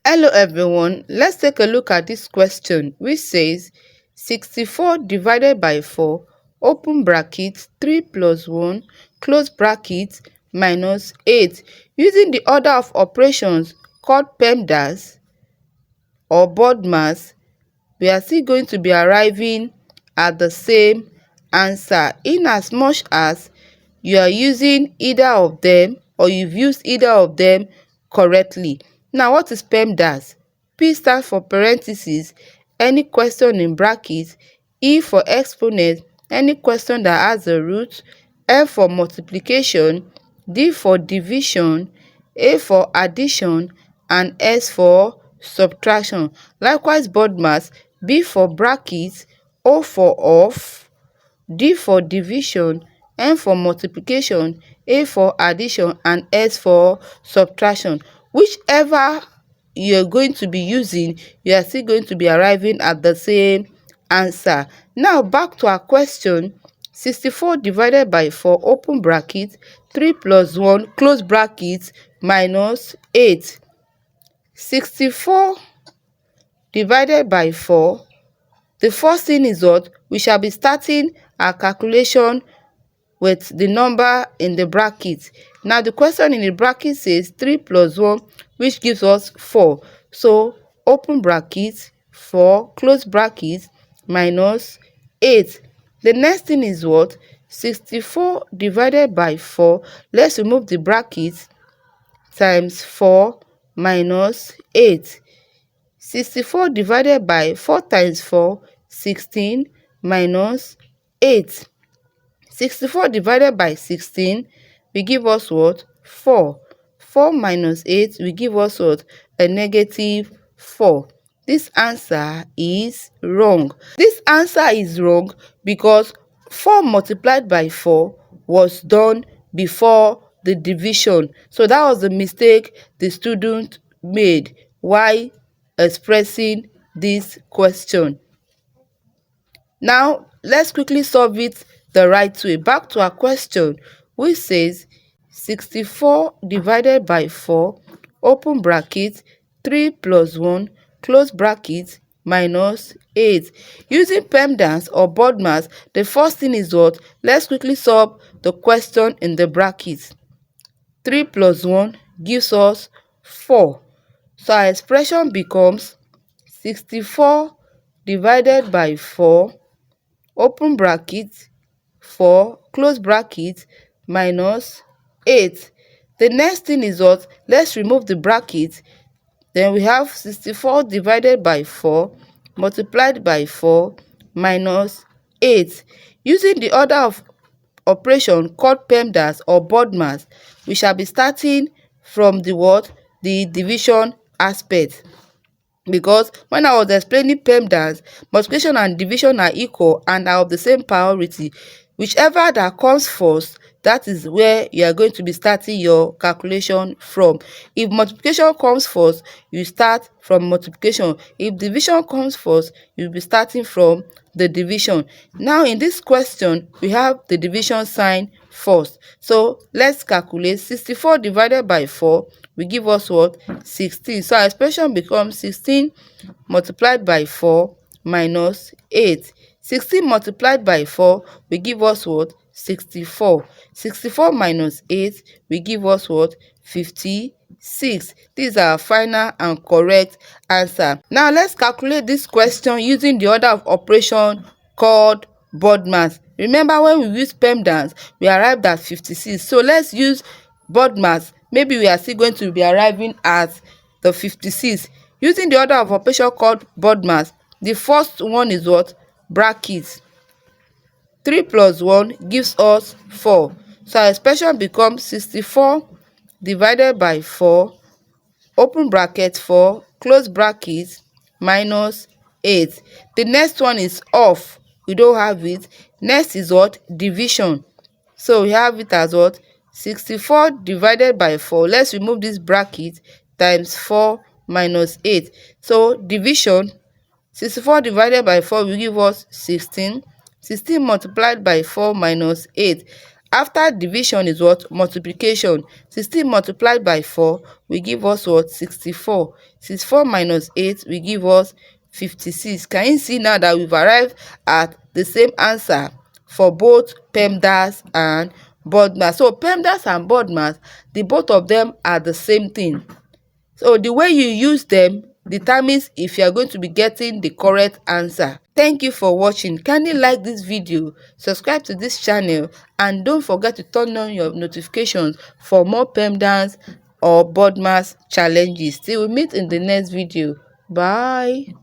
Hello everyone, let's take a look at this question which says 64 divided by 4 open bracket 3 plus 1 close bracket minus 8. Using the order of operations called PEMDAS or BODMAS, we are still going to be arriving at the same answer in as much as you are using either of them or you've used either of them correctly. Now, what is PEMDAS? P stands for parentheses, any question in brackets, E for exponent, any question that has a root, M for multiplication, D for division, A for addition, and S for subtraction. Likewise, BODMAS, B for brackets, O for off, D for division, M for multiplication, A for addition, and S for subtraction. Whichever you're going to be using, you are still going to be arriving at the same answer. Now back to our question. 64 divided by 4 open bracket 3 plus 1 close bracket minus 8. 64 divided by 4, the first thing is what we shall be starting our calculation with the number in the bracket. Now the question in the bracket says 3 plus 1, which gives us 4. So open bracket 4 close bracket minus 8. The next thing is what? 64 divided by 4. Let's remove the bracket times 4 minus 8. 64 divided by 4 times 4, 16 minus 8. 64 divided by 16 will give us what? 4. 4 minus 8 will give us what? A negative 4. This answer is wrong. This answer is wrong because 4 multiplied by 4 was done before the division. So that was the mistake the student made while expressing this question. Now let's quickly solve it the right way. Back to our question, which says 64 divided by 4 open bracket 3 plus 1 close bracket minus 8. Using PEMDAS or BODMAS, the first thing is what? Let's quickly solve the question in the bracket. 3 plus 1 gives us 4. So our expression becomes 64 divided by 4 open bracket 4 close bracket minus 8. The next thing is what? Let's remove the bracket. Then we have 64 divided by 4 multiplied by 4 minus 8. Using the order of operation called PEMDAS or BODMAS, we shall be starting from the what? The division aspect. Because when I was explaining PEMDAS, multiplication and division are equal and are of the same priority. Whichever that comes first, that is where you are going to be starting your calculation from. If multiplication comes first, you start from multiplication. If division comes first, you'll be starting from the division. Now in this question, we have the division sign first. So let's calculate. 64 divided by 4 will give us what? 16. So our expression becomes 16 multiplied by 4 minus 8. 16 multiplied by 4 will give us what? 64. 64 minus 8 will give us what? 56. This is our final and correct answer. Now let's calculate this question using the order of operation called BODMAS. Remember, when we use PEMDAS, we arrived at 56. So let's use BODMAS. Maybe we are still going to be arriving at the 56. Using the order of operation called BODMAS, the first one is what? Bracket. 3 plus 1 gives us 4. So our expression becomes 64 divided by 4 open bracket 4 close bracket minus 8. The next one is off. We don't have it. Next is what? Division. So we have it as what? 64 divided by 4. Let's remove this bracket times 4 minus 8. So division, 64 divided by 4 will give us 16. 16 multiplied by 4 minus 8. After division is what? Multiplication. 16 multiplied by 4 will give us what? 64. 64 minus 8 will give us 56. Can you see now that we've arrived at the same answer for both PEMDAS and BODMAS? So PEMDAS and BODMAS, the both of them are the same thing. So the way you use them determines if you are going to be getting the correct answer. Thank you for watching. Kindly like this video, subscribe to this channel, and don't forget to turn on your notifications for more PEMDAS or BODMAS challenges. Till we meet in the next video. Bye.